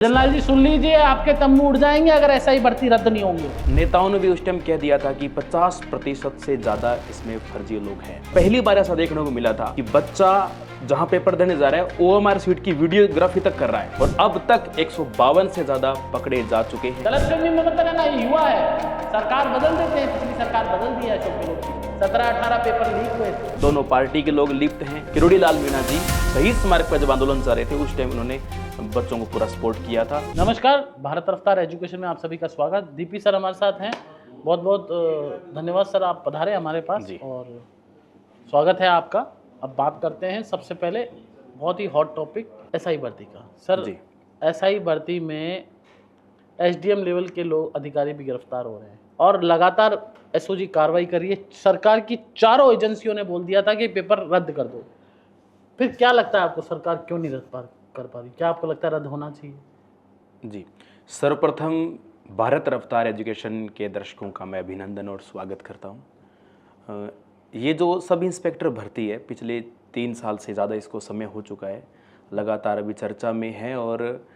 General जी सुन लीजिए, आपके तंबू उड़ जाएंगे अगर ऐसा ही भर्ती रद्द नहीं होंगे। नेताओं ने भी उस टाइम कह दिया था कि 50% से ज्यादा इसमें फर्जी लोग हैं। पहली बार ऐसा देखने को मिला था कि बच्चा जहां पेपर देने जा रहा है ओएमआर सीट की वीडियोग्राफी तक कर रहा है और अब तक 152 से ज्यादा पकड़े जा चुके हैं। गलतफहमी में मत रहना, ये युवा है, सरकार बदल देते हैं, पिछली सरकार बदल दी है अशोक गहलोत की। 17-18 पेपर लीक हुए थे। दोनों पार्टी के लोग लिप्त हैं। किरोड़ी लाल मीणा जी शहीद स्मारक पर जब आंदोलन चल रहे थे उस टाइम उन्होंने बच्चों को पूरा सपोर्ट किया था। नमस्कार, भारत रफ्तार एजुकेशन में आप सभी का स्वागत। दीपी सर हमारे साथ हैं, बहुत बहुत धन्यवाद सर, आप पधारे हमारे पास जी। और स्वागत है आपका। अब बात करते हैं सबसे पहले बहुत ही हॉट टॉपिक एसआई भर्ती का। सर जी। एसआई भर्ती में एसडीएम लेवल के लोग अधिकारी भी गिरफ्तार हो रहे हैं और लगातार एसओजी कार्रवाई कर रही है। सरकार की चारों एजेंसियों ने बोल दिया था कि पेपर रद्द कर दो। फिर क्या लगता है आपको, सरकार क्यों नहीं रद्द कर पा रही? क्या आपको लगता है रद्द होना चाहिए? जी, सर्वप्रथम भारत रफ्तार एजुकेशन के दर्शकों का मैं अभिनंदन और स्वागत करता हूँ। ये जो सब इंस्पेक्टर भर्ती है, पिछले 3 साल से ज़्यादा इसको समय हो चुका है, लगातार अभी चर्चा में है और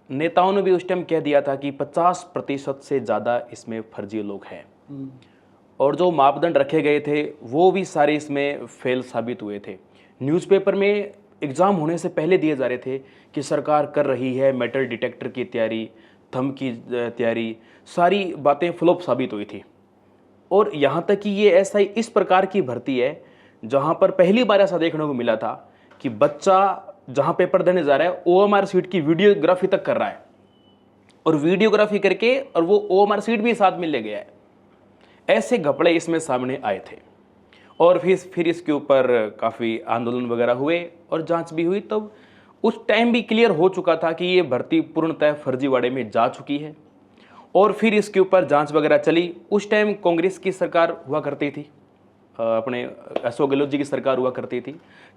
नेताओं ने भी उस टाइम कह दिया था कि 50% से ज़्यादा इसमें फर्जी लोग हैं और जो मापदंड रखे गए थे वो भी सारे इसमें फेल साबित हुए थे। न्यूज़पेपर में एग्ज़ाम होने से पहले दिए जा रहे थे कि सरकार कर रही है मेटल डिटेक्टर की तैयारी, थंब की तैयारी, सारी बातें फ्लॉप साबित हुई थी। और यहाँ तक कि ये ऐसा ही इस प्रकार की भर्ती है जहाँ पर पहली बार ऐसा देखने को मिला था कि बच्चा जहाँ पेपर देने जा रहा है ओएमआर सीट की वीडियोग्राफी तक कर रहा है और वीडियोग्राफी करके और वो ओएमआर सीट भी साथ में ले गया है। ऐसे घपले इसमें सामने आए थे और फिर इसके ऊपर काफ़ी आंदोलन वगैरह हुए और जांच भी हुई। तब उस टाइम भी क्लियर हो चुका था कि ये भर्ती पूर्णतः फर्जीवाड़े में जा चुकी है और फिर इसके ऊपर जांच वगैरह चली। उस टाइम कांग्रेस की सरकार हुआ करती थी, अपने अशोक गहलोत जी की सरकार हुआ करती थी।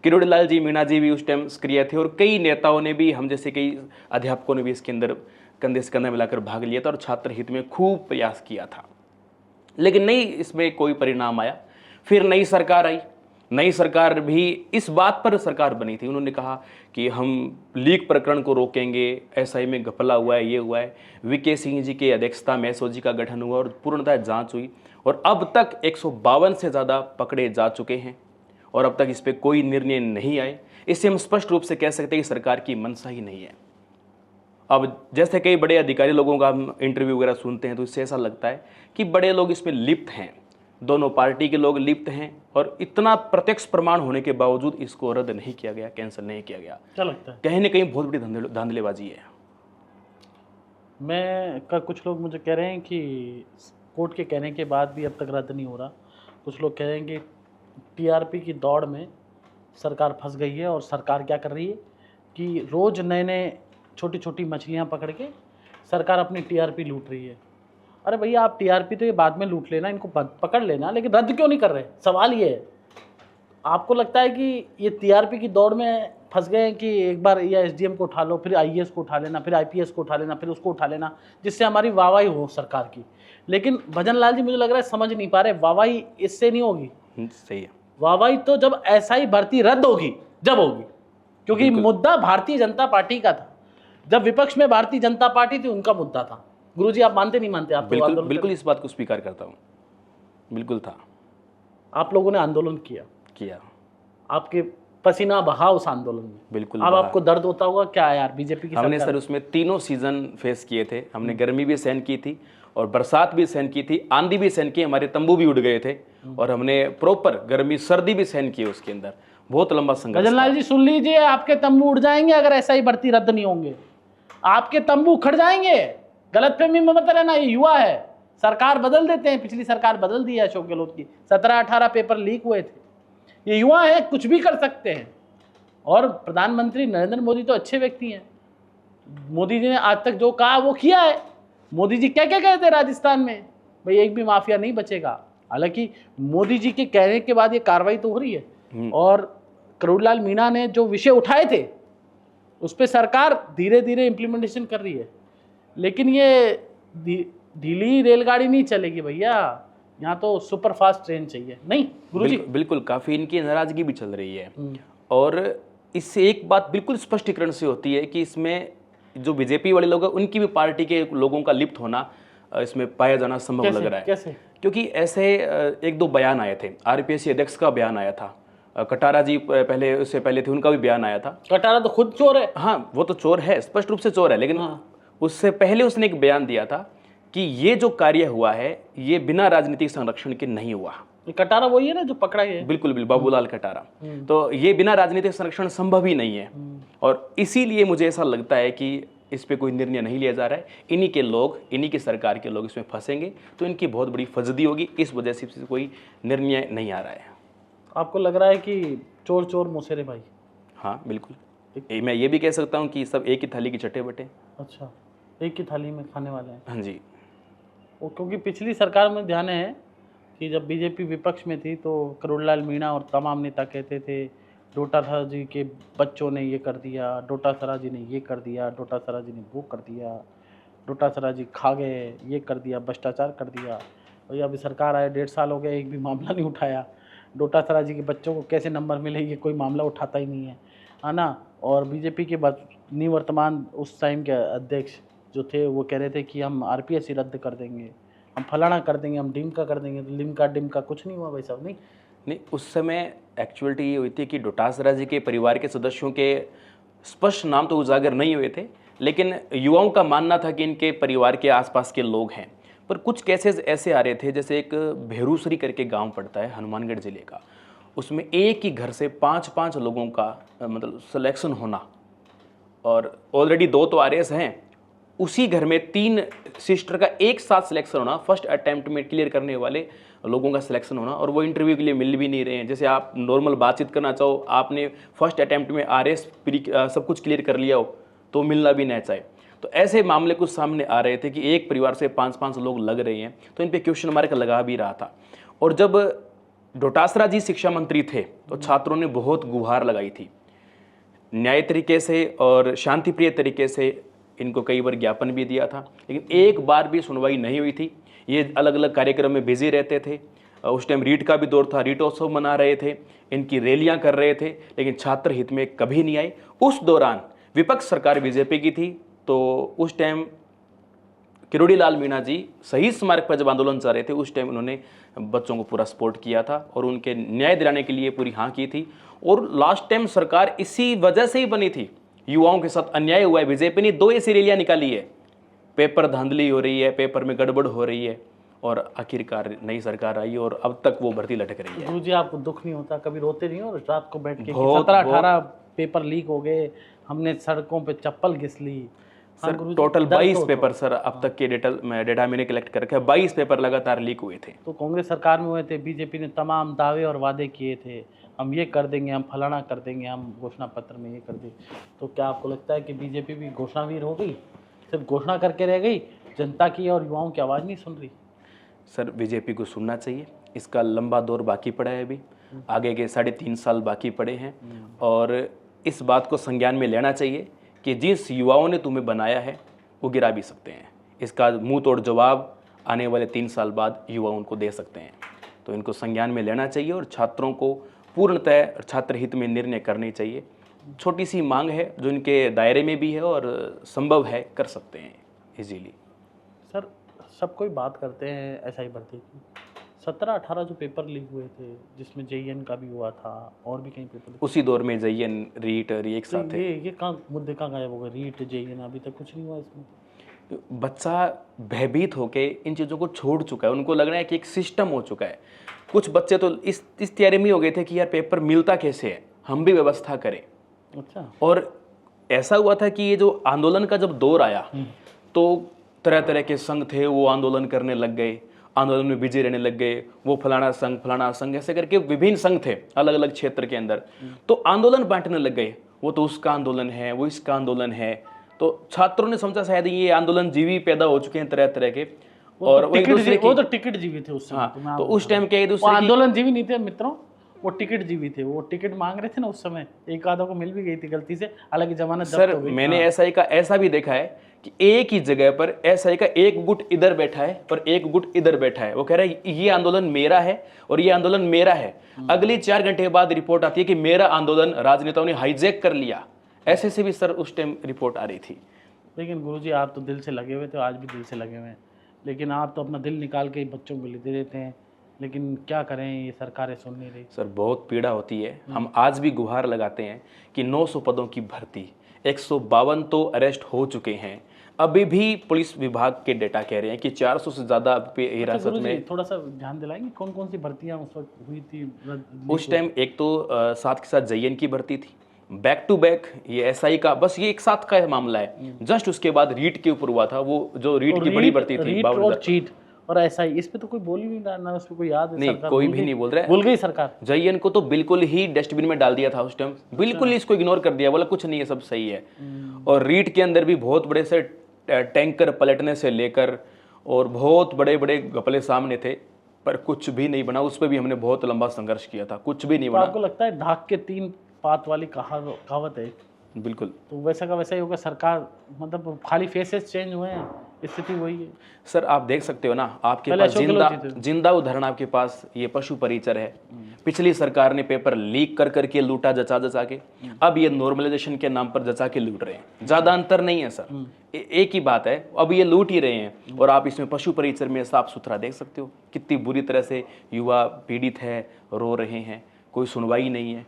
किरोड़ी लाल जी मीणा जी भी उस टाइम सक्रिय थे और कई नेताओं ने भी, हम जैसे कई अध्यापकों ने भी इसके अंदर कंधे से कंधा मिलाकर भाग लिया था और छात्र हित में खूब प्रयास किया था, लेकिन नहीं इसमें कोई परिणाम आया। फिर नई सरकार आई, नई सरकार भी इस बात पर सरकार बनी थी, उन्होंने कहा कि हम लीक प्रकरण को रोकेंगे, एसआई में घपला हुआ है, ये हुआ है। वीके सिंह जी की अध्यक्षता में एसओजी का गठन हुआ और पूर्णतः जांच हुई और अब तक 152 से ज़्यादा पकड़े जा चुके हैं और अब तक इस पर कोई निर्णय नहीं आए। इससे हम स्पष्ट रूप से कह सकते हैं कि सरकार की मंशा ही नहीं है। अब जैसे कई बड़े अधिकारी लोगों का हम इंटरव्यू वगैरह सुनते हैं तो इससे ऐसा लगता है कि बड़े लोग इसमें लिप्त हैं, दोनों पार्टी के लोग लिप्त हैं और इतना प्रत्यक्ष प्रमाण होने के बावजूद इसको रद्द नहीं किया गया, कैंसिल नहीं किया गया। क्या लगता है? कहीं ना कहीं बहुत बड़ी धांधलेबाजी है। कुछ लोग मुझे कह रहे हैं कि कोर्ट के कहने के बाद भी अब तक रद्द नहीं हो रहा। कुछ लोग कह रहे हैं कि टीआरपी की दौड़ में सरकार फंस गई है और सरकार क्या कर रही है कि रोज़ नए नए छोटी छोटी मछलियाँ पकड़ के सरकार अपनी टीआरपी लूट रही है। अरे भैया, आप टीआरपी तो ये बाद में लूट लेना, इनको पकड़ लेना, लेकिन रद्द क्यों नहीं कर रहे? सवाल ये है। आपको लगता है कि ये टीआरपी की दौड़ में फंस गए हैं कि एक बार या एसडीएम को उठा लो, फिर आईएएस को उठा लेना, फिर आईपीएस को उठा लेना, फिर उसको उठा लेना, जिससे हमारी वाहवाही हो सरकार की। लेकिन भजन लाल जी मुझे लग रहा है समझ नहीं पा रहे, वाहवाही इससे नहीं होगी। सही है। वाहवाही तो जब एसआई भर्ती रद्द होगी जब होगी, क्योंकि मुद्दा भारतीय जनता पार्टी का था। जब विपक्ष में भारतीय जनता पार्टी थी, उनका मुद्दा था। गुरुजी, आप मानते नहीं मानते? आप बिल्कुल बिल्कुल इस बात को स्वीकार करता हूँ, बिल्कुल था। आप लोगों ने आंदोलन किया, आपके पसीना बहा उस आंदोलन में, बिल्कुल। अब आपको दर्द होता होगा क्या यार, बीजेपी की हमने सरकार। सर उसमें 3 सीजन फेस किए थे। हमने गर्मी भी सहन की थी और बरसात भी सहन की थी, आंधी भी सहन की, हमारे तंबू भी उड़ गए थे और हमने प्रॉपर गर्मी सर्दी भी सहन की। उसके अंदर बहुत लंबा संघर्ष। भजन लाल जी सुन लीजिए, आपके तंबू उड़ जाएंगे अगर ऐसा ही भर्ती रद्द नहीं होंगे। आपके तंबू उखड़ जाएंगे। गलतफहमी में मत रहना, ये युवा है, सरकार बदल देते हैं, पिछली सरकार बदल दी है अशोक गहलोत की। 17-18 पेपर लीक हुए थे। ये युवा है, कुछ भी कर सकते हैं। और प्रधानमंत्री नरेंद्र मोदी तो अच्छे व्यक्ति हैं। मोदी जी ने आज तक जो कहा वो किया है। मोदी जी क्या क्या कहे थे राजस्थान में, भाई एक भी माफिया नहीं बचेगा। हालांकि मोदी जी के कहने के बाद ये कार्रवाई तो हो रही है और किरोड़ी लाल मीणा ने जो विषय उठाए थे उस पर सरकार धीरे धीरे इम्प्लीमेंटेशन कर रही है। लेकिन ये ढीली रेलगाड़ी नहीं चलेगी भैया, यहाँ तो सुपर फास्ट ट्रेन चाहिए। नहीं गुरुजी? बिल्कुल काफ़ी इनकी नाराजगी भी चल रही है और इससे एक बात बिल्कुल स्पष्टीकरण से होती है कि इसमें जो बीजेपी वाले लोग हैं उनकी भी पार्टी के लोगों का लिप्त होना इसमें पाया जाना संभव लग रहा है। कैसे? क्योंकि ऐसे एक दो बयान आए थे, आरपीएससी अध्यक्ष का बयान आया था, कटारा जी पहले, उससे पहले थे, उनका भी बयान आया था। कटारा तो खुद चोर है। हाँ, वो तो चोर है, स्पष्ट रूप से चोर है, लेकिन उससे पहले उसने एक बयान दिया था कि ये जो कार्य हुआ है ये बिना राजनीतिक संरक्षण के नहीं हुआ। कटारा वही है ना जो पकड़ा है? बिल्कुल बिल्कुल, बाबूलाल कटारा। तो ये बिना राजनीतिक संरक्षण संभव ही नहीं है, और इसीलिए मुझे ऐसा लगता है कि इस पे कोई निर्णय नहीं लिया जा रहा है। इन्हीं के लोग, इन्हीं की सरकार के लोग इसमें फंसेंगे तो इनकी बहुत बड़ी फजदी होगी, इस वजह से कोई निर्णय नहीं आ रहा है। आपको लग रहा है कि चोर चोर मुसेरे भाई? हाँ बिल्कुल, मैं ये भी कह सकता हूँ कि सब एक ही थाली की चट्टे बटे। अच्छा, एक ही थाली में खाने वाले हैं। हाँ जी। वो क्योंकि पिछली सरकार में ध्यान है कि जब बीजेपी विपक्ष में थी तो करोड़लाल मीणा और तमाम नेता कहते थे डोटासरा जी के बच्चों ने ये कर दिया, डोटासरा जी ने ये कर दिया, डोटासरा जी ने वो कर दिया, डोटासरा जी खा गए, ये कर दिया, भ्रष्टाचार कर दिया। और अभी सरकार आए 1.5 साल हो गया, एक भी मामला नहीं उठाया। डोटासरा जी के बच्चों को कैसे नंबर मिले ये कोई मामला उठाता ही नहीं है ना। और बीजेपी के निवर्तमान उस टाइम के अध्यक्ष जो थे वो कह रहे थे कि हम आरपीएससी रद्द कर देंगे, हम फलाना कर देंगे, हम डिमका कर देंगे। तो लिमका डिमका कुछ नहीं हुआ भाई साहब। नहीं, उस समय एक्चुअलिटी ये हुई थी कि डोटासरा जी के परिवार के सदस्यों के स्पष्ट नाम तो उजागर नहीं हुए थे, लेकिन युवाओं का मानना था कि इनके परिवार के आसपास के लोग हैं। पर कुछ केसेस ऐसे आ रहे थे, जैसे एक भेरूसरी करके गांव पड़ता है हनुमानगढ़ जिले का, उसमें एक ही घर से 5-5 लोगों का मतलब सिलेक्शन होना, और ऑलरेडी 2 तो आरएस हैं, उसी घर में 3 सिस्टर का एक साथ सिलेक्शन होना, फर्स्ट अटेम्प्ट में क्लियर करने वाले लोगों का सिलेक्शन होना, और वो इंटरव्यू के लिए मिल भी नहीं रहे हैं। जैसे आप नॉर्मल बातचीत करना चाहो, आपने फर्स्ट अटेम्प्ट में आरएस सब कुछ क्लियर कर लिया हो तो मिलना भी नहीं चाहे। तो ऐसे मामले कुछ सामने आ रहे थे कि एक परिवार से 5-5 लोग लग रहे हैं, तो इन पे क्वेश्चन मार्क लगा भी रहा था। और जब डोटासरा जी शिक्षा मंत्री थे तो छात्रों ने बहुत गुहार लगाई थी, न्याय तरीके से और शांतिप्रिय तरीके से इनको कई बार ज्ञापन भी दिया था, लेकिन एक बार भी सुनवाई नहीं हुई थी। ये अलग अलग कार्यक्रम में बिजी रहते थे। उस टाइम रीट का भी दौर था, रीटोत्सव मना रहे थे, इनकी रैलियां कर रहे थे, लेकिन छात्र हित में कभी नहीं आए। उस दौरान विपक्ष सरकार बीजेपी की थी, तो उस टाइम किरोड़ीलाल मीणा जी शहीद स्मारक पर जब आंदोलन चल रहे थे, उस टाइम उन्होंने बच्चों को पूरा सपोर्ट किया था और उनके न्याय दिलाने के लिए पूरी हाँ की थी। और लास्ट टाइम सरकार इसी वजह से ही बनी थी, युवाओं के साथ अन्याय हुआ है। बीजेपी ने 2 ऐसी रैलियां निकाली है, पेपर धांधली हो रही है, पेपर में गड़बड़ हो रही है, और आखिरकार नई सरकार आई और अब तक वो भर्ती लटक रही है। गुरुजी आपको दुख नहीं होता, कभी रोते नहीं हो रात को बैठ के? 17-18 पेपर लीक हो गए, हमने सड़कों पे चप्पल घिस ली। सर टोटल 22 पेपर सर अब तक के डेटा मैंने कलेक्ट कर रखा है, 22 पेपर लगातार लीक हुए थे। तो कांग्रेस सरकार में हुए थे, बीजेपी ने तमाम दावे और वादे किए थे, हम ये कर देंगे, हम फलाना कर देंगे, हम घोषणा पत्र में ये कर देंगे। तो क्या आपको लगता है कि बीजेपी भी घोषणावीर हो गई, सिर्फ घोषणा करके रह गई, जनता की और युवाओं की आवाज़ नहीं सुन रही? सर बीजेपी को सुनना चाहिए, इसका लंबा दौर बाकी पड़ा है, अभी आगे के 3.5 साल बाकी पड़े हैं, और इस बात को संज्ञान में लेना चाहिए कि जिस युवाओं ने तुम्हें बनाया है वो गिरा भी सकते हैं। इसका मुंह तोड़ जवाब आने वाले 3 साल बाद युवा उनको दे सकते हैं। तो इनको संज्ञान में लेना चाहिए और छात्रों को पूर्णतः छात्र हित में निर्णय करने चाहिए। छोटी सी मांग है जो इनके दायरे में भी है और संभव है, कर सकते हैं इजीली। सर सब कोई बात करते हैं एसआई भर्ती की, 17-18 जो पेपर लीक हुए थे जिसमें जेईएन का भी हुआ था और भी कई पेपर, उसी दौर में जेईएन रीट एक साथ थे। ये कहाँ मुद्दे कहाँ गायब हो गए? रीट जेईएन अभी तक कुछ नहीं हुआ इसमें। बच्चा भयभीत होके इन चीज़ों को छोड़ चुका है, उनको लग रहा है कि एक सिस्टम हो चुका है। कुछ बच्चे तो इस तैयारी में हो गए थे कि यार पेपर मिलता कैसे है, हम भी व्यवस्था करें। अच्छा। और ऐसा हुआ था कि ये जो आंदोलन का जब दौर आया तो तरह तरह के संघ थे वो आंदोलन करने लग गए, आंदोलन में बिजी रहने लग गए। वो फलाना संघ ऐसे करके विभिन्न संघ थे अलग अलग क्षेत्र के अंदर, तो आंदोलन बांटने लग गए। वो तो उसका आंदोलन है, वो इसका आंदोलन है। तो छात्रों ने समझा शायद ये आंदोलन जीवी पैदा हो चुके हैं तरह तरह के, और वो तो टिकट जीवी थे उस समय। हाँ, तो उस टाइम के दूसरे आंदोलन जीवी नहीं थे मित्रों, वो टिकट जीवी थे। वो टिकट मांग रहे थे ना उस समय, एक आधा को मिल भी गई थी गलती से, हालांकि जमानत सर मैंने एसआई का ऐसा भी देखा है कि एक ही जगह पर एसआई का एक गुट इधर बैठा है और एक गुट इधर बैठा है। वो कह रहा है ये आंदोलन मेरा है और ये आंदोलन मेरा है। अगली 4 घंटे बाद रिपोर्ट आती है कि मेरा आंदोलन राजनेताओं ने हाईजैक कर लिया। ऐसे से भी सर उस टाइम रिपोर्ट आ रही थी। लेकिन गुरुजी आप तो दिल से लगे हुए थे, आज भी दिल से लगे हुए हैं, लेकिन आप तो अपना दिल निकाल के ही बच्चों को दे देते हैं, लेकिन क्या करें, ये सरकारें सुन नहीं रही। सर बहुत पीड़ा होती है। हम आज भी गुहार लगाते हैं कि 900 पदों की भर्ती, 152 तो अरेस्ट हो चुके हैं। अभी भी पुलिस विभाग के डेटा कह रहे हैं कि 400 से ज़्यादा हिरासत गुरुजी में। थोड़ा सा ध्यान दिलाएंगे कौन कौन सी भर्तियां उस वक्त हुई थी? उस टाइम एक तो साथ के साथ JN की भर्ती थी, बैक टू बैक ये SI का, बस ये एक साथ का मामला है। जस्ट उसके बाद रीट के ऊपर हुआ था, वो जो रीट की बड़ी भर्ती थी रीट 52,000। और चीट और ऐसा ही, इस पे तो कोई बोल ही नहीं रहा ना, उस पे कोई याद है? नहीं, सरकार कोई भूल भी गई? नहीं बोल रहा है। भूल गई सरकार। JN को तो बिल्कुल ही डस्टबिन में डाल दिया था उस टाइम, बिल्कुल ही इसको इग्नोर कर दिया, बोला कुछ नहीं है, सब सही है। और रीट के अंदर भी बहुत बड़े से टैंकर पलटने से लेकर और बहुत बड़े बड़े घपले सामने थे, पर कुछ भी नहीं बना। उस पर भी हमने बहुत लंबा संघर्ष किया था, कुछ भी नहीं तो बना। आपको लगता है ढाक के 3 पात वाली कहावत है, बिल्कुल तो वैसा का वैसा ही होगा? सरकार मतलब खाली फेसेस चेंज हुए हैं, स्थिति वही है। सर आप देख सकते हो ना, आपके पहले पास अशोक जिंदा गहलोत जी थे। जिंदा उदाहरण आपके पास ये पशु परिचर है। पिछली सरकार ने पेपर लीक कर करके लूटा, जचा जचा के। अब ये नॉर्मलाइजेशन के नाम पर जचा के लूट रहे हैं। ज्यादा अंतर नहीं है सर, एक ही बात है, अब ये लूट ही रहे हैं। और आप इसमें पशु परिचर में साफ सुथरा देख सकते हो कितनी बुरी तरह से युवा पीड़ित है, रो रहे हैं, कोई सुनवाई नहीं है।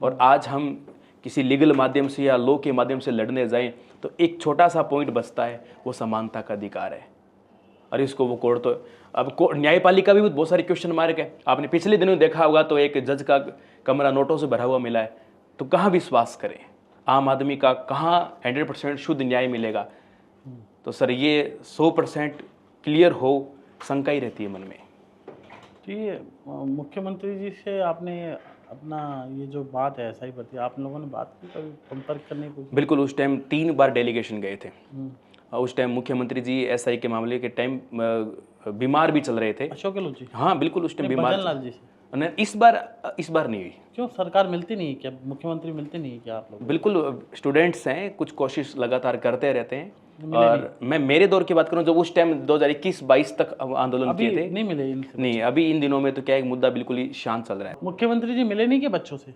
और आज हम किसी लीगल माध्यम से या लॉ के माध्यम से लड़ने जाएं तो एक छोटा सा पॉइंट बचता है, वो समानता का अधिकार है। और इसको वो कोर्ट तो अब न्यायपालिका भी बहुत सारे क्वेश्चन मार्क है। आपने पिछले दिनों देखा होगा तो एक जज का कमरा नोटों से भरा हुआ मिला है, तो कहाँ विश्वास करें? आम आदमी का कहाँ 100% शुद्ध न्याय मिलेगा? तो सर ये 100% क्लियर हो, शंका ही रहती है मन में। ठीक, मुख्यमंत्री जी से आपने अपना ये जो बात है ऐसा ही बताया, आप लोगों ने बात की, कभी संपर्क करने की? बिल्कुल, उस टाइम 3 बार डेलीगेशन गए थे। उस टाइम मुख्यमंत्री जी SI के मामले के टाइम बीमार भी चल रहे थे। अशोक गहलोत जी? हाँ बिल्कुल, उस टाइम बीमार भजन लाल जी से? नहीं, इस बार नहीं हुई। क्यों, सरकार मिलती नहीं है क्या, मुख्यमंत्री मिलते नहीं है क्या आप लोग? बिल्कुल, स्टूडेंट्स हैं, कुछ कोशिश लगातार करते रहते हैं। और मैं मेरे दौर की बात करूं, जब उस टाइम 2021-22 तक आंदोलन किए थे, नहीं मिले इनसे? नहीं, अभी इन दिनों में तो क्या है, मुद्दा बिल्कुल ही शांत चल रहा है। मुख्यमंत्री जी मिले नहीं के बच्चों से?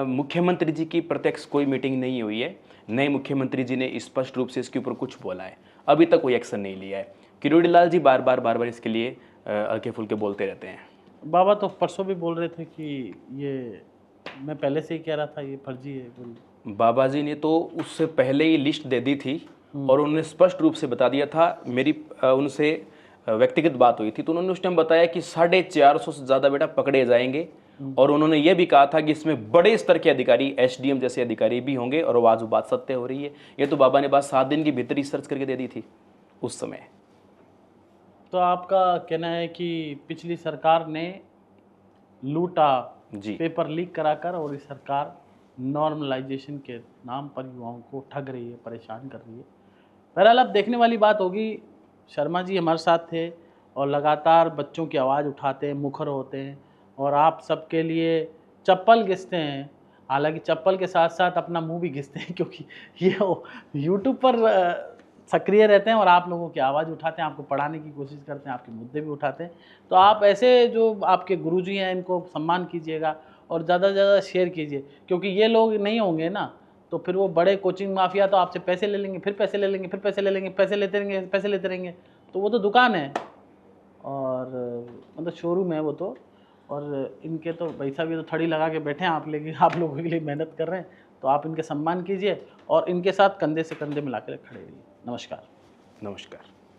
मुख्यमंत्री जी की प्रत्यक्ष कोई मीटिंग नहीं हुई है। नए मुख्यमंत्री जी ने स्पष्ट रूप से इसके ऊपर कुछ बोला है, अभी तक कोई एक्शन नहीं लिया है। किरोड़ी लाल जी बार बार इसके लिए हल्के फुल्के बोलते रहते हैं। बाबा तो परसों भी बोल रहे थे कि ये मैं पहले से ही कह रहा था ये फर्जी है। बाबा जी ने तो उससे पहले ही लिस्ट दे दी थी और उन्होंने स्पष्ट रूप से बता दिया था। मेरी उनसे व्यक्तिगत बात हुई थी तो उन्होंने उस टाइम बताया कि 450 से ज़्यादा बेटा पकड़े जाएंगे। और उन्होंने ये भी कहा था कि इसमें बड़े स्तर के अधिकारी, SDM जैसे अधिकारी भी होंगे। और आज वो बात सत्य हो रही है। ये तो बाबा ने बात 7 दिन के भीतर रिसर्च करके दे दी थी उस समय। तो आपका कहना है कि पिछली सरकार ने लूटा जी, पेपर लीक कराकर, और इस सरकार नॉर्मलाइजेशन के नाम पर युवाओं को ठग रही है, परेशान कर रही है। बहरहाल अब देखने वाली बात होगी। शर्मा जी हमारे साथ थे और लगातार बच्चों की आवाज़ उठाते हैं, मुखर होते हैं और आप सबके लिए चप्पल घिसते हैं। हालांकि चप्पल के साथ साथ अपना मुंह भी घिसते हैं, क्योंकि ये यूट्यूब पर सक्रिय रहते हैं और आप लोगों की आवाज़ उठाते हैं, आपको पढ़ाने की कोशिश करते हैं, आपके मुद्दे भी उठाते हैं। तो आप ऐसे जो आपके गुरुजी हैं इनको सम्मान कीजिएगा और ज़्यादा से ज़्यादा शेयर कीजिए, क्योंकि ये लोग नहीं होंगे ना तो फिर वो बड़े कोचिंग माफिया तो आपसे पैसे ले लेंगे, फिर पैसे ले लेंगे, फिर पैसे ले लेंगे, पैसे लेते रहेंगे, पैसे लेते रहेंगे। तो वो तो दुकान है और मतलब शोरूम है वो तो। और इनके तो भाई साहब ये तो थड़ी लगा के बैठे हैं, आप लेकिन आप लोगों के लिए मेहनत कर रहे हैं, तो आप इनके सम्मान कीजिए और इनके साथ कंधे से कंधे मिला कर खड़े रहिए। नमस्कार। नमस्कार।